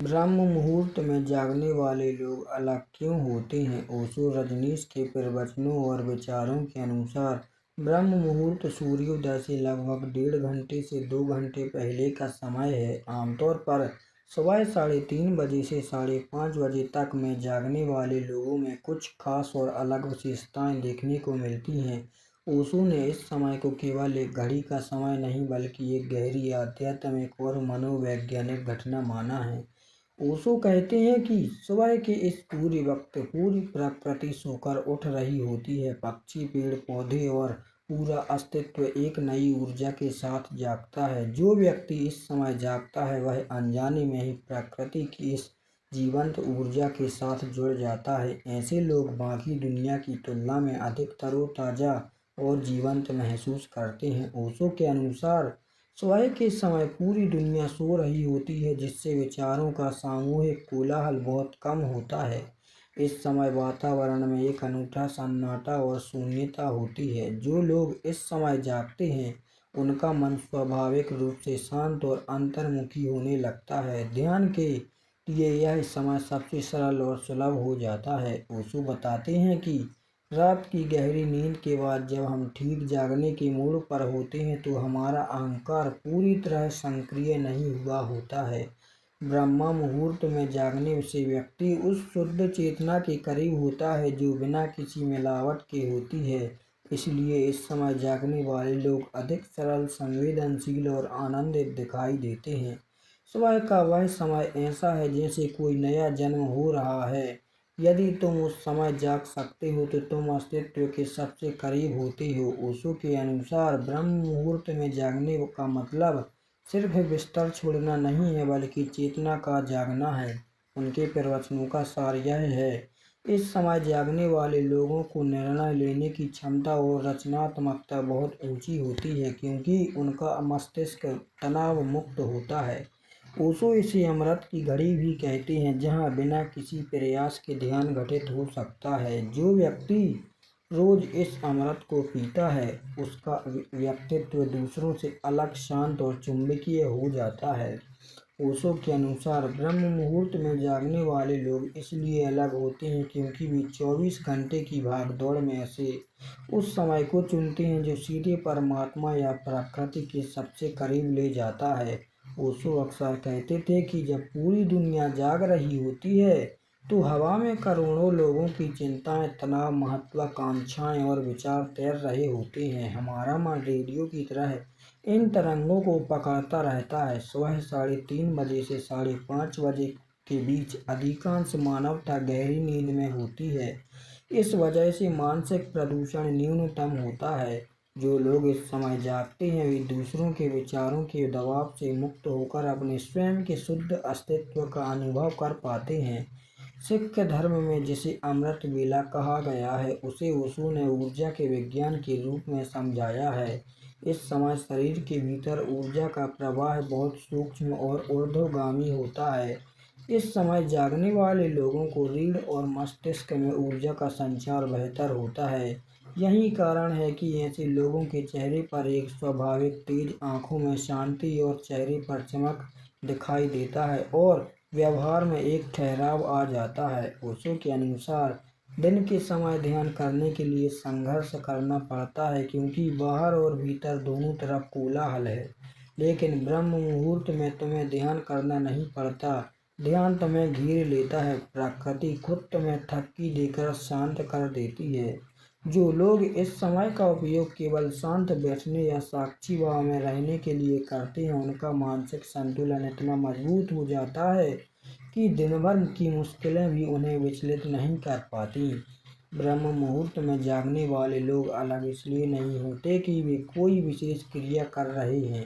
ब्रह्म मुहूर्त में जागने वाले लोग अलग क्यों होते हैं? ओशो रजनीश के प्रवचनों और विचारों के अनुसार ब्रह्म मुहूर्त सूर्योदय से लगभग 1.5 से 2 घंटे पहले का समय है। आमतौर पर सुबह 3:30 बजे से 5:30 बजे तक में जागने वाले लोगों में कुछ खास और अलग विशेषताएं देखने को मिलती हैं। ओशो ने इस समय को केवल एक घड़ी का समय नहीं बल्कि एक गहरी आध्यात्मिक और मनोवैज्ञानिक घटना माना है। ओशो कहते हैं कि सुबह के इस पूरे वक्त पूरी प्रकृति सोकर उठ रही होती है। पक्षी, पेड़ पौधे और पूरा अस्तित्व एक नई ऊर्जा के साथ जागता है। जो व्यक्ति इस समय जागता है वह अनजाने में ही प्रकृति की इस जीवंत ऊर्जा के साथ जुड़ जाता है। ऐसे लोग बाकी दुनिया की तुलना में अधिक तरोताज़ा और जीवंत महसूस करते हैं। ओशो के अनुसार सुबह के समय पूरी दुनिया सो रही होती है, जिससे विचारों का सामूहिक कोलाहल बहुत कम होता है। इस समय वातावरण में एक अनूठा सन्नाटा और शून्यता होती है। जो लोग इस समय जागते हैं उनका मन स्वाभाविक रूप से शांत और अंतर्मुखी होने लगता है। ध्यान के लिए यह समय सबसे सरल और सुलभ हो जाता है। ओशो बताते हैं कि रात की गहरी नींद के बाद जब हम ठीक जागने के मूड पर होते हैं तो हमारा अहंकार पूरी तरह सक्रिय नहीं हुआ होता है। ब्रह्म मुहूर्त में जागने से व्यक्ति उस शुद्ध चेतना के करीब होता है जो बिना किसी मिलावट के होती है। इसलिए इस समय जागने वाले लोग अधिक सरल, संवेदनशील और आनंदित दिखाई देते हैं। सुबह का वह समय ऐसा है जैसे कोई नया जन्म हो रहा है। यदि तुम उस समय जाग सकते हो तो तुम अस्तित्व के सबसे करीब होते हो। ओशो के अनुसार ब्रह्म मुहूर्त में जागने का मतलब सिर्फ बिस्तर छोड़ना नहीं है बल्कि चेतना का जागना है। उनके प्रवचनों का सार यह है, इस समय जागने वाले लोगों को निर्णय लेने की क्षमता और रचनात्मकता बहुत ऊंची होती है क्योंकि उनका मस्तिष्क तनाव मुक्त होता है। ओशो इसे अमृत की घड़ी भी कहते हैं, जहां बिना किसी प्रयास के ध्यान घटित हो सकता है। जो व्यक्ति रोज इस अमृत को पीता है उसका व्यक्तित्व दूसरों से अलग, शांत और चुंबकीय हो जाता है। ओशो के अनुसार ब्रह्म मुहूर्त में जागने वाले लोग इसलिए अलग होते हैं क्योंकि वे 24 घंटे की भागदौड़ में से उस समय को चुनते हैं जो सीधे परमात्मा या प्रकृति के सबसे करीब ले जाता है। ओशो अक्सर कहते थे कि जब पूरी दुनिया जाग रही होती है तो हवा में करोड़ों लोगों की चिंताएं, तनाव, महत्वाकांक्षाएं और विचार तैर रहे होते हैं। हमारा मन रेडियो की तरह इन तरंगों को पकड़ता रहता है। सुबह 3:30 बजे से 5:30 बजे के बीच अधिकांश मानवता गहरी नींद में होती है। इस वजह से मानसिक प्रदूषण न्यूनतम होता है। जो लोग इस समय जागते हैं वे दूसरों के विचारों के दबाव से मुक्त होकर अपने स्वयं के शुद्ध अस्तित्व का अनुभव कर पाते हैं। सिख धर्म में जिसे अमृत वेला कहा गया है उसे ओशो ने ऊर्जा के विज्ञान के रूप में समझाया है। इस समय शरीर के भीतर ऊर्जा का प्रवाह बहुत सूक्ष्म और ऊर्ध्वगामी होता है। इस समय जागने वाले लोगों को रीढ़ और मस्तिष्क में ऊर्जा का संचार बेहतर होता है। यही कारण है कि ऐसे लोगों के चेहरे पर एक स्वाभाविक तेज, आंखों में शांति और चेहरे पर चमक दिखाई देता है और व्यवहार में एक ठहराव आ जाता है। ओशो के अनुसार दिन के समय ध्यान करने के लिए संघर्ष करना पड़ता है क्योंकि बाहर और भीतर दोनों तरफ कोलाहल है, लेकिन ब्रह्म मुहूर्त में तुम्हें ध्यान करना नहीं पड़ता। ध्यान तुम्हें घेर लेता है। प्रकृति खुद तुम्हें थपकी देकर शांत कर देती है। जो लोग इस समय का उपयोग केवल शांत बैठने या साक्षी भाव में रहने के लिए करते हैं उनका मानसिक संतुलन इतना मजबूत हो जाता है कि दिन भर की मुश्किलें भी उन्हें विचलित नहीं कर पाती। ब्रह्म मुहूर्त में जागने वाले लोग अलग इसलिए नहीं होते कि वे कोई विशेष क्रिया कर रहे हैं,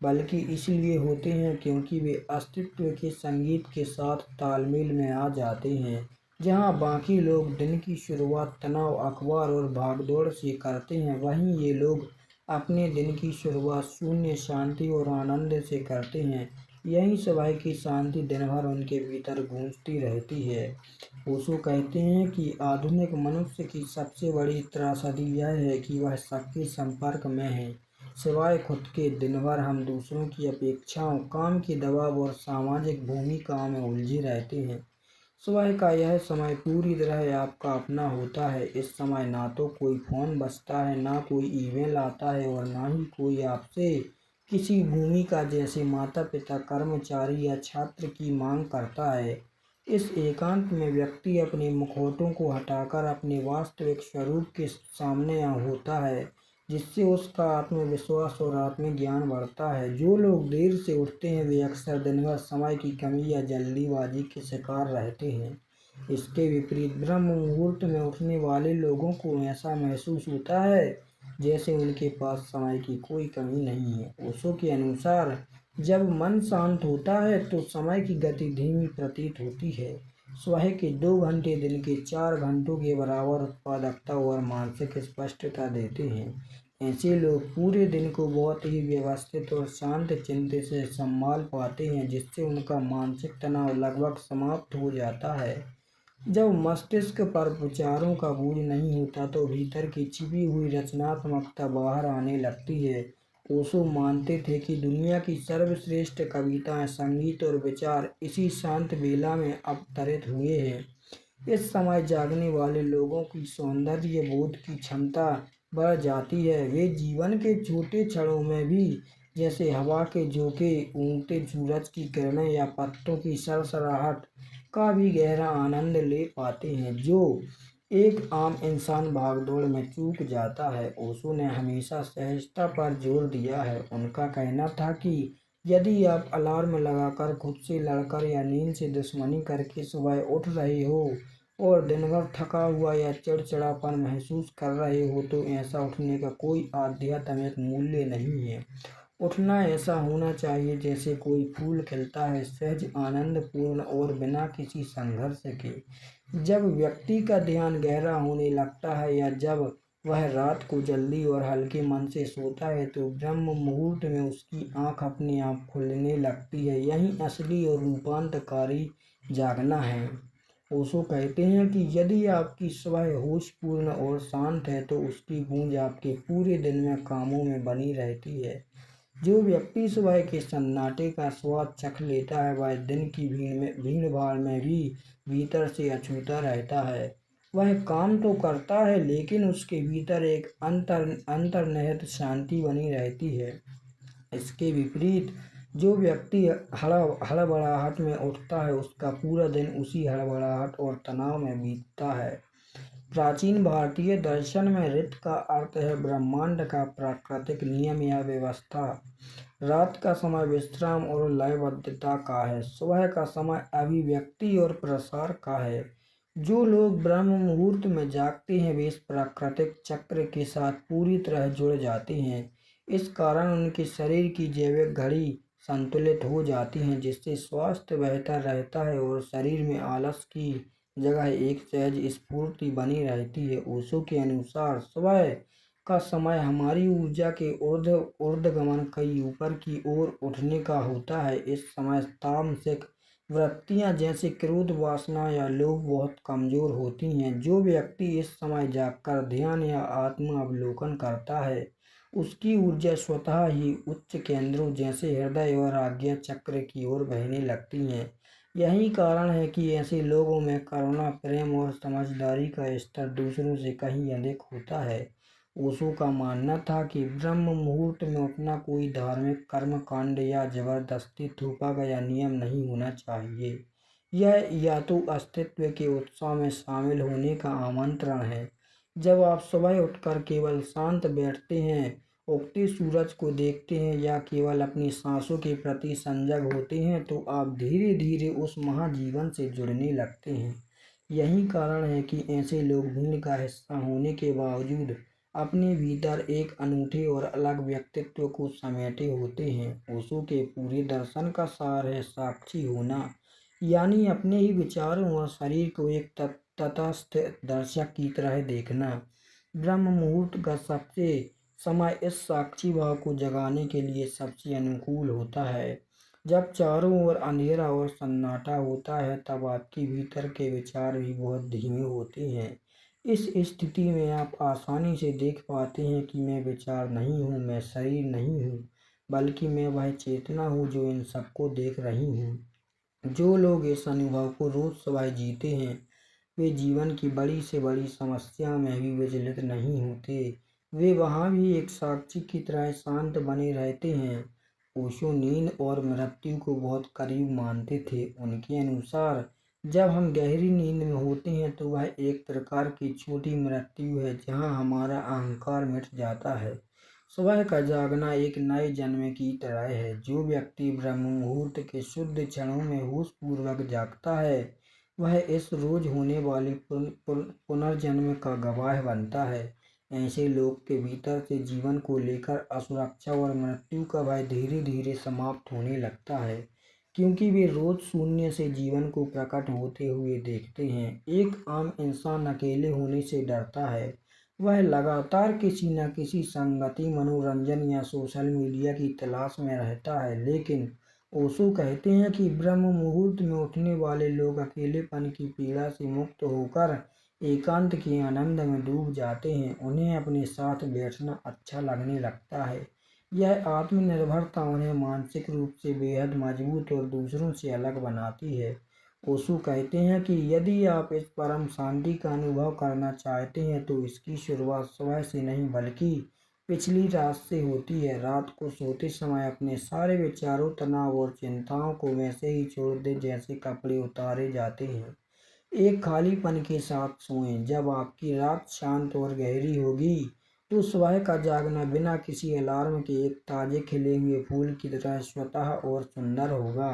बल्कि इसलिए होते हैं क्योंकि वे अस्तित्व के संगीत के साथ तालमेल में आ जाते हैं। जहाँ बाकी लोग दिन की शुरुआत तनाव, अखबार और भागदौड़ से करते हैं, वहीं ये लोग अपने दिन की शुरुआत शून्य, शांति और आनंद से करते हैं। यही सुबह की शांति दिन भर उनके भीतर गूंजती रहती है। ओशो कहते हैं कि आधुनिक मनुष्य की सबसे बड़ी त्रासदी यह है कि वह सबके संपर्क में है। सिवाय खुद के दिन भर हम दूसरों की अपेक्षाओं, काम के दबाव और सामाजिक भूमिकाओं में उलझे रहते हैं। सुबह का यह समय पूरी तरह आपका अपना होता है। इस समय ना तो कोई फ़ोन बजता है, ना कोई ईमेल आता है और ना ही कोई आपसे किसी भूमिका जैसे माता पिता, कर्मचारी या छात्र की मांग करता है। इस एकांत में व्यक्ति अपने मुखौटों को हटाकर अपने वास्तविक स्वरूप के सामने होता है, जिससे उसका आत्मविश्वास और आत्मज्ञान बढ़ता है। जो लोग देर से उठते हैं वे अक्सर दिन भर समय की कमी या जल्दीबाजी के शिकार रहते हैं। इसके विपरीत ब्रह्म मुहूर्त में उठने वाले लोगों को ऐसा महसूस होता है जैसे उनके पास समय की कोई कमी नहीं है। ओशो के अनुसार जब मन शांत होता है तो समय की गति धीमी प्रतीत होती है। सुबह के 2 घंटे दिन के 4 घंटों के बराबर उत्पादकता और मानसिक स्पष्टता देते हैं। ऐसे लोग पूरे दिन को बहुत ही व्यवस्थित और शांत चित्त से संभाल पाते हैं, जिससे उनका मानसिक तनाव लगभग समाप्त हो जाता है। जब मस्तिष्क पर विचारों का बोझ नहीं होता तो भीतर की छिपी हुई रचनात्मकता बाहर आने लगती है। ओशो मानते थे कि दुनिया की सर्वश्रेष्ठ कविताएं, संगीत और विचार इसी शांत बेला में अवतरित हुए हैं। इस समय जागने वाले लोगों की सौंदर्य बोध की क्षमता बढ़ जाती है। वे जीवन के छोटे क्षणों में भी, जैसे हवा के झोंके, उगते सूरज की किरणें या पत्तों की सरसराहट का भी गहरा आनंद ले पाते हैं, जो एक आम इंसान भागदौड़ में चूक जाता है। ओशो ने हमेशा सहजता पर जोर दिया है। उनका कहना था कि यदि आप अलार्म लगाकर, खुद से लड़कर या नींद से दुश्मनी करके सुबह उठ रहे हो और दिन भर थका हुआ या चिड़चिड़ापन महसूस कर रहे हो तो ऐसा उठने का कोई आध्यात्मिक मूल्य नहीं है। उठना ऐसा होना चाहिए जैसे कोई फूल खिलता है, सहज, आनंदपूर्ण और बिना किसी संघर्ष के। जब व्यक्ति का ध्यान गहरा होने लगता है या जब वह रात को जल्दी और हल्के मन से सोता है तो ब्रह्म मुहूर्त में उसकी आंख अपने आप खुलने लगती है। यही असली और रूपांतरकारी जागना है। ओशो कहते हैं कि यदि आपकी सुबह होशपूर्ण और शांत है तो उसकी गूंज आपके पूरे दिन में कामों में बनी रहती है। जो व्यक्ति सुबह के सन्नाटे का स्वाद चख लेता है वह दिन की भीड़ भाड़ में भी भीतर से अछूता रहता है। वह काम तो करता है लेकिन उसके भीतर एक अंतर्निहित शांति बनी रहती है। इसके विपरीत जो व्यक्ति हड़बड़ाहट में उठता है उसका पूरा दिन उसी हड़बड़ाहट और तनाव में बीतता है। प्राचीन भारतीय दर्शन में ऋत का अर्थ है ब्रह्मांड का प्राकृतिक नियम या व्यवस्था। रात का समय विश्राम और लयबद्धता का है। सुबह का समय अभिव्यक्ति और प्रसार का है। जो लोग ब्रह्म मुहूर्त में जागते हैं वे इस प्राकृतिक चक्र के साथ पूरी तरह जुड़ जाते हैं। इस कारण उनके शरीर की जैविक घड़ी संतुलित हो जाती है, जिससे स्वास्थ्य बेहतर रहता है और शरीर में आलस की जगह एक सहज स्फूर्ति बनी रहती है। ओशो के अनुसार सुबह का समय हमारी ऊर्जा के ऊर्ध्वगमन कई ऊपर की ओर उठने का होता है। इस समय तामसिक वृत्तियां जैसे क्रोध, वासना या लोभ बहुत कमजोर होती हैं। जो व्यक्ति इस समय जागकर ध्यान या आत्म अवलोकन करता है उसकी ऊर्जा स्वतः ही उच्च केंद्रों जैसे हृदय और आज्ञा चक्र की ओर बहने लगती है। यही कारण है कि ऐसे लोगों में करुणा, प्रेम और समझदारी का स्तर दूसरों से कहीं अधिक होता है। ओशो का मानना था कि ब्रह्म मुहूर्त में उठना कोई धार्मिक कर्म कांड या जबरदस्ती थोपा गया नियम नहीं होना चाहिए। यह या तो अस्तित्व के उत्सव में शामिल होने का आमंत्रण है। जब आप सुबह उठकर केवल शांत बैठते हैं, उगते सूरज को देखते हैं या केवल अपनी सांसों के प्रति संजग होते हैं तो आप धीरे धीरे उस महाजीवन से जुड़ने लगते हैं। यही कारण है कि ऐसे लोग भीड़ का हिस्सा होने के बावजूद अपने भीतर एक अनूठे और अलग व्यक्तित्व को समेटे होते हैं। ओशो के पूरे दर्शन का सार है साक्षी होना, यानी अपने ही विचारों और शरीर को एक तटस्थ दर्शक की तरह देखना। ब्रह्म मुहूर्त का सबसे समय इस साक्षी भाव को जगाने के लिए सबसे अनुकूल होता है। जब चारों ओर अंधेरा और सन्नाटा होता है तब आपके भीतर के विचार भी बहुत धीमे होते हैं। इस स्थिति में आप आसानी से देख पाते हैं कि मैं विचार नहीं हूँ, मैं शरीर नहीं हूँ, बल्कि मैं वह चेतना हूँ जो इन सबको देख रही हूँ। जो लोग इस अनुभव को रोज सुबह जीते हैं वे जीवन की बड़ी से बड़ी समस्या में भी विचलित नहीं होते। वे वहाँ भी एक साक्षी की तरह शांत बने रहते हैं। ओशो नींद और मृत्यु को बहुत करीब मानते थे। उनके अनुसार जब हम गहरी नींद में होते हैं तो वह एक प्रकार की छोटी मृत्यु है जहाँ हमारा अहंकार मिट जाता है। सुबह का जागना एक नए जन्म की तरह है। जो व्यक्ति ब्रह्म मुहूर्त के शुद्ध क्षणों में होश पूर्वक जागता है वह इस रोज होने वाली पुनर्जन्म का गवाह बनता है। ऐसे लोग के भीतर से जीवन को लेकर असुरक्षा और मृत्यु का भय धीरे धीरे समाप्त होने लगता है, क्योंकि वे रोज शून्य से जीवन को प्रकट होते हुए देखते हैं। एक आम इंसान अकेले होने से डरता है। वह लगातार किसी न किसी संगति, मनोरंजन या सोशल मीडिया की तलाश में रहता है। लेकिन ओशो कहते हैं कि ब्रह्म मुहूर्त में उठने वाले लोग अकेलेपन की पीड़ा से मुक्त होकर एकांत के आनंद में डूब जाते हैं। उन्हें अपने साथ बैठना अच्छा लगने लगता है। यह आत्मनिर्भरता उन्हें मानसिक रूप से बेहद मजबूत और दूसरों से अलग बनाती है। ओशो कहते हैं कि यदि आप इस परम शांति का अनुभव करना चाहते हैं तो इसकी शुरुआत सुबह से नहीं बल्कि पिछली रात से होती है। रात को सोते समय अपने सारे विचारों, तनाव और चिंताओं को वैसे ही छोड़ दें जैसे कपड़े उतारे जाते हैं। एक खालीपन के साथ सोएं। जब आपकी रात शांत और गहरी होगी तो सुबह का जागना बिना किसी अलार्म के एक ताजे खिले हुए फूल की तरह स्वतः और सुंदर होगा।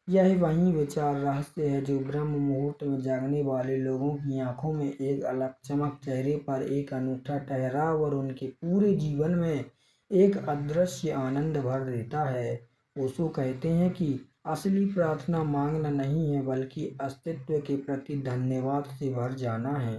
यह वही विचार रहस्य है जो ब्रह्म मुहूर्त में जागने वाले लोगों की आंखों में एक अलग चमक, चेहरे पर एक अनूठा ठहराव और उनके पूरे जीवन में एक अदृश्य आनंद भर देता है। ओशो कहते हैं कि असली प्रार्थना मांगना नहीं है बल्कि अस्तित्व के प्रति धन्यवाद से भर जाना है।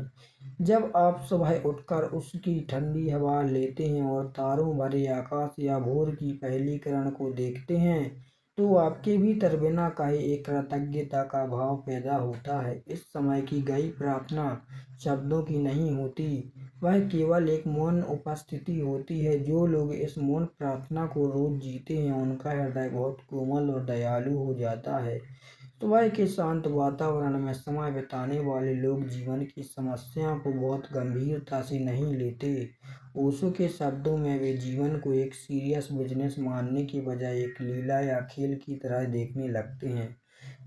जब आप सुबह उठकर उसकी ठंडी हवा लेते हैं और तारों भरे आकाश या भोर की पहली किरण को देखते हैं तो आपके भीतर बिना कहे एक कृतज्ञता का भाव पैदा होता है। इस समय की गई प्रार्थना शब्दों की नहीं होती, वह केवल एक मौन उपस्थिति होती है। जो लोग इस मौन प्रार्थना को रोज जीते हैं उनका हृदय बहुत कोमल और दयालु हो जाता है। सुबह के शांत वातावरण में समय बिताने वाले लोग जीवन की समस्याओं को बहुत गंभीरता से नहीं लेते। ओशो के शब्दों में वे जीवन को एक सीरियस बिजनेस मानने की बजाय एक लीला या खेल की तरह देखने लगते हैं,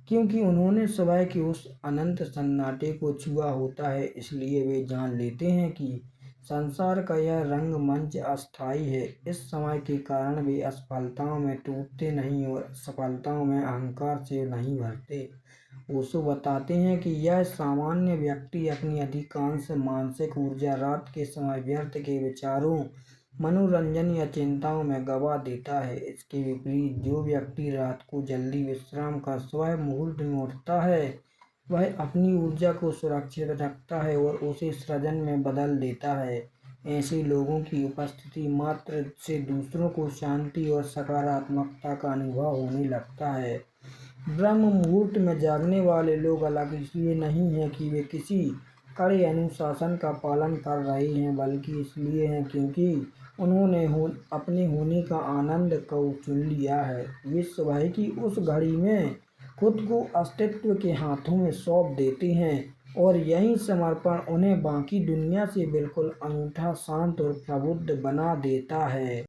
क्योंकि उन्होंने सुबह के उस अनंत सन्नाटे को छुआ होता है। इसलिए वे जान लेते हैं कि संसार का यह रंगमंच अस्थायी है। इस समय के कारण वे असफलताओं में टूटते नहीं और सफलताओं में अहंकार से नहीं भरते। ओशो बताते हैं कि यह सामान्य व्यक्ति अपनी अधिकांश मानसिक ऊर्जा रात के समय व्यर्थ के विचारों, मनोरंजन या चिंताओं में गवा देता है। इसके विपरीत जो व्यक्ति रात को जल्दी विश्राम कर सुबह मुहूर्त में उठता है वह अपनी ऊर्जा को सुरक्षित रखता है और उसे सृजन में बदल देता है। ऐसे लोगों की उपस्थिति मात्र से दूसरों को शांति और सकारात्मकता का अनुभव होने लगता है। ब्रह्म मुहूर्त में जागने वाले लोग अलग इसलिए नहीं हैं कि वे किसी कड़े अनुशासन का पालन कर रहे हैं, बल्कि इसलिए हैं क्योंकि उन्होंने अपने होने का आनंद को चुन लिया है। वे सुबह की उस घड़ी में खुद को अस्तित्व के हाथों में सौंप देते हैं और यही समर्पण उन्हें बाकी दुनिया से बिल्कुल अनूठा, शांत और प्रबुद्ध बना देता है।